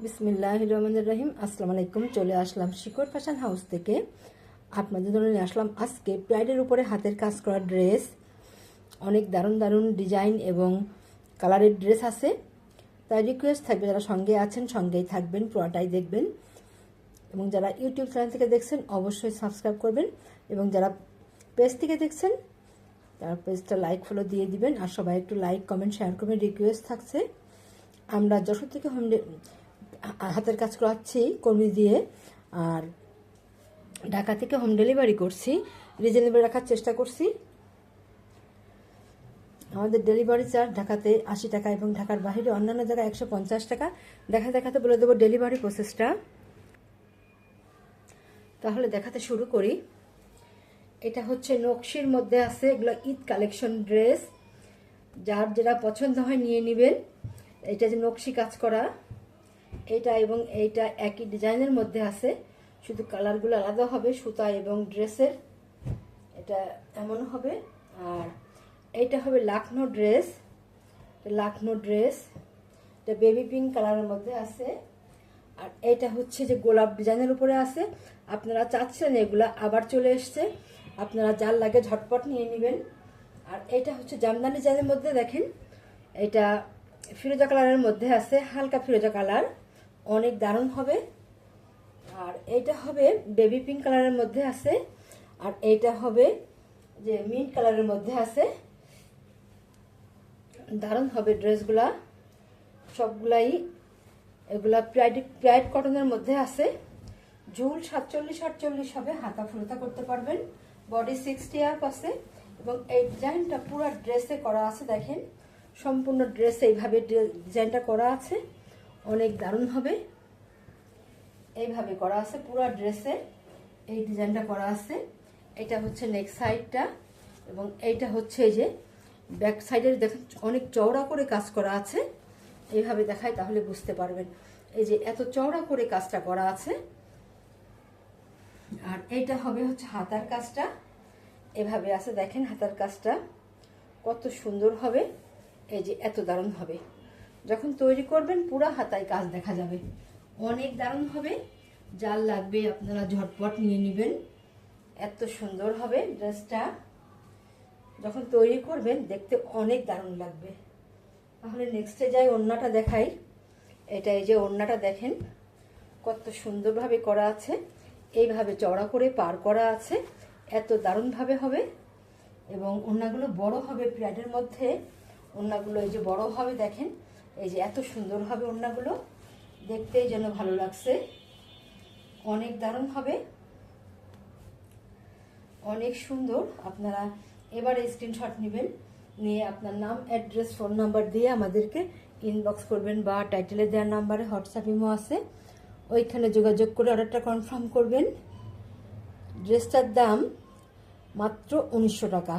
বিসমিল্লাহির রহমানির রহিম। আসসালামু আলাইকুম। চলে আসলাম শিকড় ফ্যাশন হাউস থেকে। আপনাদের জন্য নিয়ে আসলাম আজকে প্রাইডের উপরে হাতের কাজ করা ড্রেস। অনেক দারুণ দারুণ ডিজাইন এবং কালারের ড্রেস আছে। তাই রিকোয়েস্ট থাকবে, যারা সঙ্গে আছেন সঙ্গেই থাকবেন, পুরোটাই দেখবেন। এবং যারা ইউটিউব চ্যানেল থেকে দেখছেন অবশ্যই সাবস্ক্রাইব করবেন, এবং যারা পেজ থেকে দেখছেন তারা পেজটা লাইক ফলো দিয়ে দিবেন। আর সবাই একটু লাইক কমেন্ট শেয়ার করবেন, রিকোয়েস্ট থাকছে। আমরা যশোর থেকে হাতের কাজ করাচ্ছি কর্মী দিয়ে, আর ঢাকা থেকে হোম ডেলিভারি করছি। রিজনেবল রাখার চেষ্টা করছি। আমাদের ডেলিভারি চার্জ ঢাকাতে 80 টাকা এবং ঢাকার বাইরে অন্যান্য জায়গায় 150 টাকা। দেখাতে বলে দেবো ডেলিভারি প্রসেসটা। তাহলে দেখাতে শুরু করি। এটা হচ্ছে নকশির মধ্যে আছে, এগুলো ঈদ কালেকশন ড্রেস। যার যেটা পছন্দ হয় নিয়ে নেবেন। এটা যে নকশি কাজ করা, এইটা এবং এইটা একই ডিজাইনের মধ্যে আছে, শুধু কালারগুলো আলাদা হবে সুতা এবং ড্রেসের। এটা এমন হবে। আর এইটা হবে লাখনো ড্রেস। এটা বেবি পিঙ্ক কালারের মধ্যে আছে। আর এইটা হচ্ছে যে গোলাপ ডিজাইনের উপরে আছে। আপনারা চাচ্ছেন এগুলা আবার চলে এসছে, আপনারা যার লাগে ঝটপট নিয়ে নেবেন। আর এইটা হচ্ছে জামদানি ডিজাইনের মধ্যে, দেখেন এটা ফিরোজা কালারের মধ্যে আছে, হালকা ফিরোজা কালার, অনেক দারুণ হবে। আর এইটা হবে বেবি পিঙ্ক কালারের মধ্যে আছে। আর এইটা হবে যে মিন্ট কালারের মধ্যে আছে। দারুণ হবে ড্রেসগুলা সবগুলাই। এগুলা প্রাইড কটনের মধ্যে আছে। ঝুল 47-48 হবে, হাতা ফুলতা করতে পারবেন। বডি 60 আপ আছে। এবং এই ডিজাইনটা পুরো ড্রেসে করা আছে, দেখেন সম্পূর্ণ ড্রেসে এইভাবে ডিজাইনটা করা আছে, অনেক দারুণ হবে। এইভাবে করা আছে পুরো ড্রেসে, এই ডিজাইনটা করা আছে। এটা হচ্ছে নেক সাইডটা, এবং এইটা হচ্ছে এই যে ব্যাক সাইডের, দেখেন অনেক চওড়া করে কাজ করা আছে। এইভাবে দেখাই তাহলে বুঝতে পারবেন। এই যে এত চওড়া করে কাজটা করা আছে। আর এইটা হবে হচ্ছে হাতার কাজটা, এভাবে আছে, দেখেন হাতার কাজটা কত সুন্দর হবে। এই যে এত দারুণ হবে, যখন তৈরি করবেন পুরো হাতায় কাজ দেখা যাবে, অনেক দারুণ হবে। যার লাগবে আপনারা ঝটপট নিয়ে নেবেন, এত সুন্দর হবে ড্রেসটা। যখন তৈরি করবেন দেখতে অনেক দারুণ লাগবে। তাহলে নেক্সটে যাই, ওড়নাটা দেখাই। এটা এই যে ওড়নাটা দেখেন কত সুন্দরভাবে করা আছে, এইভাবে চওড়া করে পার করা আছে, এত দারুণভাবে হবে। এবং ওড়নাগুলো বড় হবে, প্যাডের মধ্যে ওড়নাগুলো এই যে বড় হবে, দেখেন এই যে এত সুন্দর হবে ওড়নাগুলো, দেখতেই যেন ভালো লাগছে, অনেক দারুণ হবে, অনেক সুন্দর। আপনারা এবারে স্ক্রিনশট নেবেন, নিয়ে আপনার নাম, অ্যাড্রেস, ফোন নাম্বার দিয়ে আমাদেরকে ইনবক্স করবেন, বা টাইটেলে দেওয়ার নাম্বারে হোয়াটসঅ্যাপ ইমো আছে, ওইখানে যোগাযোগ করে অর্ডারটা কনফার্ম করবেন। ড্রেসটার দাম মাত্র 1900 টাকা,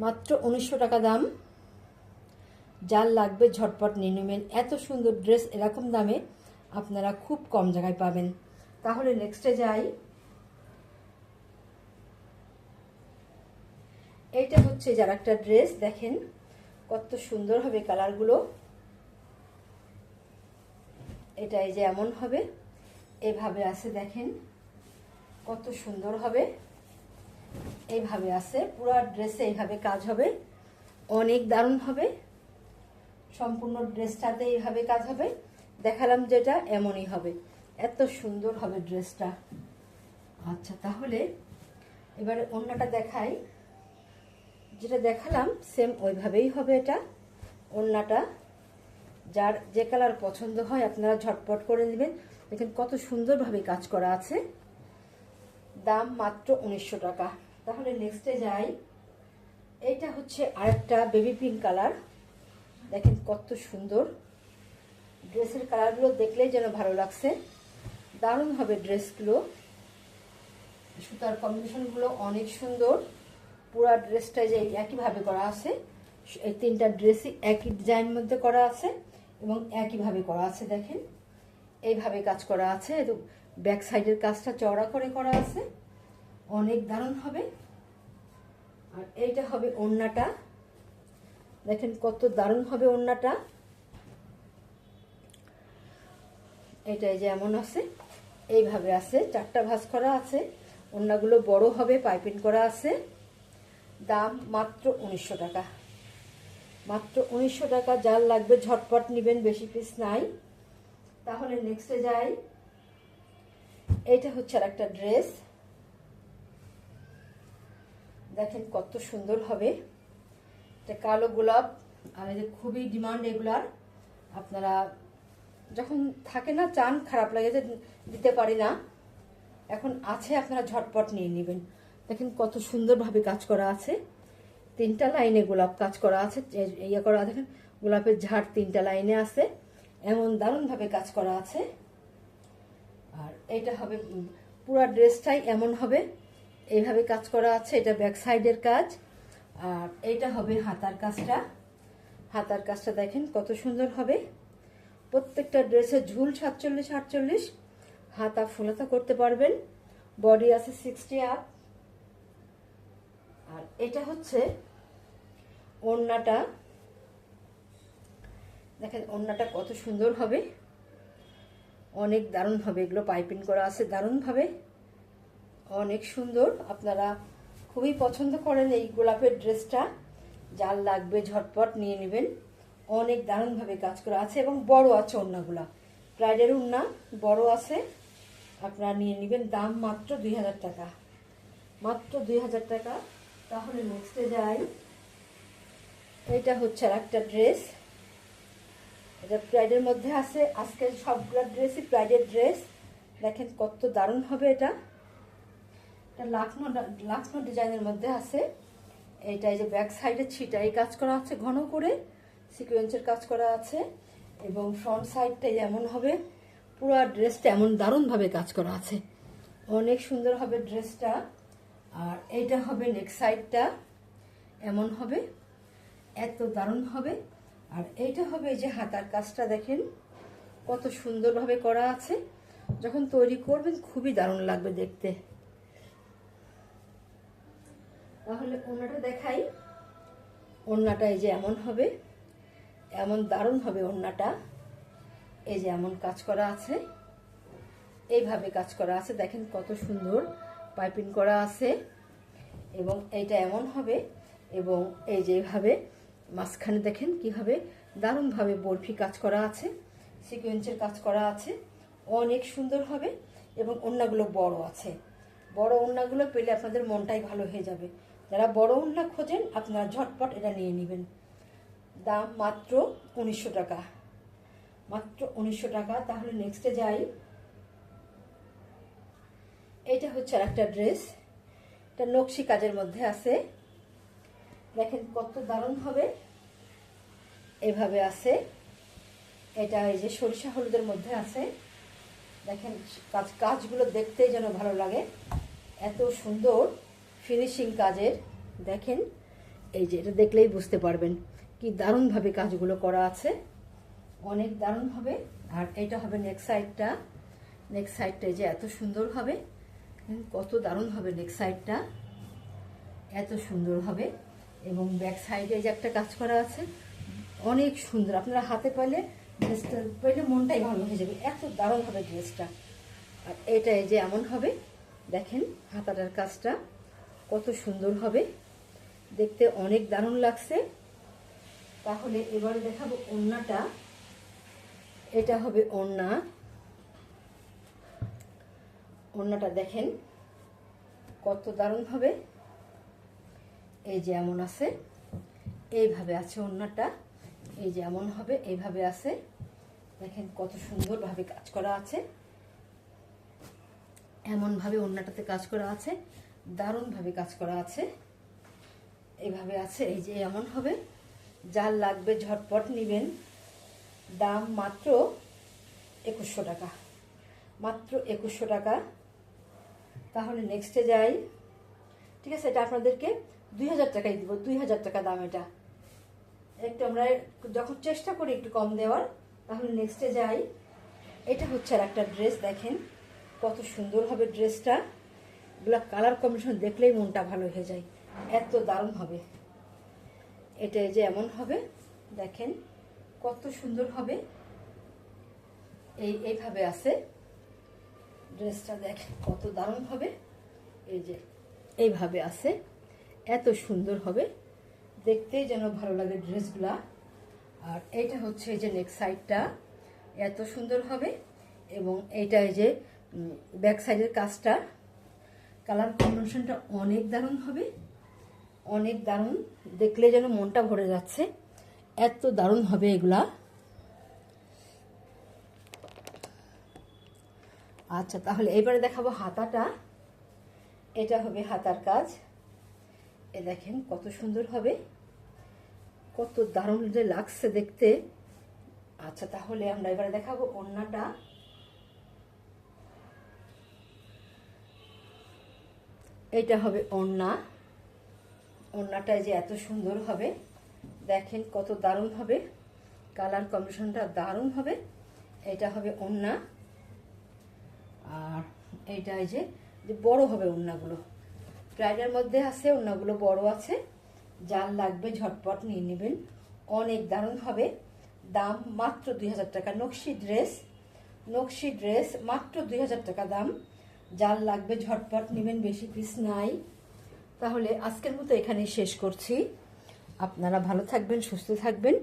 মাত্র 1900 টাকা দাম। যার লাগবে ঝটপট নিয়ে নেবেন। এত সুন্দর ড্রেস এরকম দামে আপনারা খুব কম জায়গায় পাবেন। তাহলে নেক্সটে যাই। এইটা হচ্ছে যার একটা ড্রেস, দেখেন কত সুন্দর হবে কালারগুলো। এটা এই যে এমন হবে, এভাবে আছে, দেখেন কত সুন্দর হবে, এইভাবে আছে পুরো ড্রেসে, এইভাবে কাজ হবে, অনেক দারুণ হবে। সম্পূর্ণ ড্রেসটাতে এইভাবে কাজ হবে, দেখালাম যেটা এমনই হবে, এত সুন্দর হবে ড্রেসটা। আচ্ছা, তাহলে এবারে ওড়নাটা দেখাই। যেটা দেখালাম সেম ওইভাবেই হবে এটা ওড়নাটা। যার যে কালার পছন্দ হয় আপনারা ঝটপট করে নেবেন। দেখেন কত সুন্দরভাবে কাজ করা আছে, দাম মাত্র 1900 টাকা। তাহলে নেক্সটে যাই। এইটা হচ্ছে আরেকটা বেবি পিঙ্ক কালার, দেখেন কত সুন্দর। ড্রেসের কালারগুলো দেখলেই যেন ভালো লাগছে, দারুণ হবে ড্রেসগুলো। সুতার কম্বিনেশনগুলো অনেক সুন্দর। পুরো ড্রেসটা যে একইভাবে করা আছে, এই তিনটা ড্রেসই একই ডিজাইন মধ্যে করা আছে এবং একইভাবে করা আছে, দেখেন এইভাবে কাজ করা আছে। ব্যাক সাইডের কাজটা চওড়া করে করা আছে, অনেক দারুণ হবে। আর এইটা হবে ওড়নাটা, দেখেন কত দারুণ হবে ওড়নাটা। এটাই যে এমন আছে, এইভাবে আছে, 4টা ভাঁজ করা আছে। ওড়নাগুলো বড় হবে, পাইপিং করা আছে। দাম মাত্র 1900 টাকা, মাত্র 1900 টাকা। যার লাগবে ঝটপট নেবেন, বেশি পিস নাই। তাহলে নেক্সটে যাই। এইটা হচ্ছে আর একটা ড্রেস, দেখেন কত সুন্দর হবে। এটা কালো গোলাপ, আর এই যে খুবই ডিমান্ড এগুলার। আপনারা যখন থাকে না, চান, খারাপ লাগে যে দিতে পারি না, এখন আছে, আপনারা ঝটপট নিয়ে নেবেন। দেখেন কত সুন্দরভাবে কাজ করা আছে, 3টা লাইনে গোলাপ কাজ করা আছে, ইয়ে করা, দেখেন গোলাপের ঝাড় 3টা লাইনে আছে, এমন দারুণভাবে কাজ করা আছে। আর এটা হবে পুরো ড্রেসটাই এমন হবে, এইভাবে কাজ করা আছে। এটা ব্যাক সাইডের কাজ। আর এইটা হবে হাতার কাজটা। হাতার কাজটা দেখেন কত সুন্দর হবে। প্রত্যেকটা ড্রেসের ঝুল 47-48, হাতা ফুলাতা করতে পারবেন। বডি আছে 60 আপ। আর এটা হচ্ছে ওড়নাটা, দেখেন ওড়নাটা কত সুন্দর হবে, অনেক দারুণ হবে। এগুলো পাইপিং করা আছে দারুণভাবে, অনেক সুন্দর। আপনারা খুবই পছন্দ করেন এই গোলাপের ড্রেসটা, যার লাগবে ঝটপট নিয়ে নেবেন। অনেক দারুণভাবে কাজ করা আছে এবং বড় আছে ওড়নাগুলা, ব্রাইডের ওড়না বড় আছে, আপনারা নিয়ে নেবেন। দাম মাত্র 2000 টাকা, মাত্র 2000 টাকা। তাহলে নেক্সটে যাই। এইটা হচ্ছে আর একটা ড্রেস, এটা প্রাইডের মধ্যে আছে। আজকে সবগুলো ড্রেসই প্রাইডের ড্রেস, দেখেন কত দারুণ হবে। এটা লাখনো ডিজাইনের মধ্যে আছে। এইটা এই যে ব্যাক সাইডে ছিটাই কাজ করা আছে, ঘন করে সিকোয়েন্সের কাজ করা আছে, এবং ফ্রন্ট সাইডটা এমন হবে। পুরো ড্রেসটা এমন দারুণভাবে কাজ করা আছে, অনেক সুন্দর হবে ড্রেসটা। আর এইটা হবে নেক সাইডটা, এমন হবে, এত দারুণ হবে। আর এইটা হবে এই যে হাতার কাজটা, দেখেন কত সুন্দরভাবে করা আছে। যখন তৈরি করবেন খুবই দারুণ লাগবে দেখতে। তাহলে ওড়নাটা দেখাই। ওড়নাটা এই যে এমন হবে, এমন দারুণ হবে ওড়নাটা। এই যে এমন কাজ করা আছে, এইভাবে কাজ করা আছে, দেখেন কত সুন্দর পাইপিং করা আছে। এবং এইটা এমন হবে, এবং এই যে এইভাবে মাঝখানে দেখেন কিভাবে দারুণভাবে বরফি কাজ করা আছে, সিকোয়েন্সের কাজ করা আছে, অনেক সুন্দর হবে। এবং ওড়নাগুলো বড় আছে, বড় ওড়নাগুলো পেলে আপনাদের মনটাই ভালো হয়ে যাবে। যারা বড় ওড়না খোঁজেন আপনারা ঝটপট এটা নিয়ে নেবেন। দাম মাত্র 1900 টাকা, মাত্র 1900 টাকা। তাহলে নেক্সটে যাই। এইটা হচ্ছে আর একটা ড্রেস, এটা নকশি কাজের মধ্যে আছে, দেখেন কত দারুণ হবে। এভাবে আছে, এটা এই যে সরিষা হলুদের মধ্যে আছে, দেখেন কাজগুলো দেখতেই যেন ভালো লাগে, এত সুন্দর ফিনিশিং কাজের। দেখেন এই যে এটা দেখলেই বুঝতে পারবেন কি দারুণভাবে কাজগুলো করা আছে, অনেক দারুণ হবে। আর এটা হবে নেক সাইডটা, নেক সাইডটা এই যে এত সুন্দর হবে, কত দারুণ হবে নেক সাইডটা, এত সুন্দর হবে। এবং ব্যাক সাইডে যে একটা কাজ করা আছে, অনেক সুন্দর। আপনারা হাতে পাইলে ড্রেসটা পেলে মনটাই ভালো হয়ে যাবে, এত দারুণ হবে ড্রেসটা। আর এটা এই যে এমন হবে, দেখেন হাতাটার কাজটা কত সুন্দর হবে, দেখতে অনেক দারুণ লাগছে। তাহলে এবারে দেখাবো ওড়নাটা। এটা হবে ওড়না, ওড়নাটা দেখেন কত দারুণ হবে। এই যে এমন আছে, এইভাবে আছে ওড়নাটা, এই যে এমন হবে, এইভাবে আছে, দেখেন কত সুন্দরভাবে কাজ করা আছে, এমনভাবে ওড়নাটাতে কাজ করা আছে, দারুণভাবে কাজ করা আছে, এইভাবে আছে। এই যে এমন হবে, যার লাগবে ঝটপট নেবেন। দাম মাত্র 2100 টাকা, মাত্র 2100 টাকা। তাহলে নেক্সটে যাই। ঠিক আছে, এটা আপনাদেরকে 2000 টাকাই দিব, 2000 টাকা দাম। এটা একটু আমরা যখন চেষ্টা করি একটু কম দেওয়ার। তাহলে নেক্সটে যাই। এটা হচ্ছে আর একটা ড্রেস, দেখেন কত সুন্দর হবে ড্রেসটা, এগুলো কালার কম্বিনেশন দেখলেই মনটা ভালো হয়ে যায়, এত দারুণ হবে। এটা যে এমন হবে, দেখেন কত সুন্দর হবে। এইভাবে আছে ড্রেসটা। দেখ কত দারুণ হবে, এই যে এইভাবে আছে, এত সুন্দর হবে, দেখতেই যেন ভালো লাগে ড্রেসগুলা। আর এইটা হচ্ছে এই যে নেক সাইডটা এত সুন্দর হবে, এবং এইটা এই যে ব্যাক সাইডের কাজটা, কালার কম্বিনেশনটা অনেক দারুণ হবে, অনেক দারুণ, দেখলে যেন মনটা ভরে যাচ্ছে, এত দারুণ হবে এগুলা। আচ্ছা, তাহলে এবারে দেখাবো হাতাটা। এটা হবে হাতার কাজ, এ দেখেন কত সুন্দর হবে, কত দারুণ যে লাগছে দেখতে। আচ্ছা, তাহলে আমরা এবারে দেখাবো ওড়নাটা। এটা হবে ওড়না, ওড়নাটায় যে এত সুন্দর হবে, দেখেন কত দারুণ হবে, কালার কম্বিনেশনটা দারুণ হবে। এটা হবে ওড়না, আর এইটা এই যে বড় হবে ওড়নাগুলো, ব্রাইডের মধ্যে আছে ওড়নাগুলো বড় আছে, যার লাগবে ঝটপট নিয়ে নেবেন, অনেক দারুণ হবে। দাম মাত্র 2000 টাকা, নকশি ড্রেস মাত্র 2000 টাকা দাম, যার লাগবে ঝটপট নেবেন, বেশি পিস নাই। তাহলে আজকের মতো এখানেই শেষ করছি। আপনারা ভালো থাকবেন, সুস্থ থাকবেন,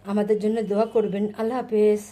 আমাদের জন্য দোয়া করবেন। আল্লাহ হাফেজ।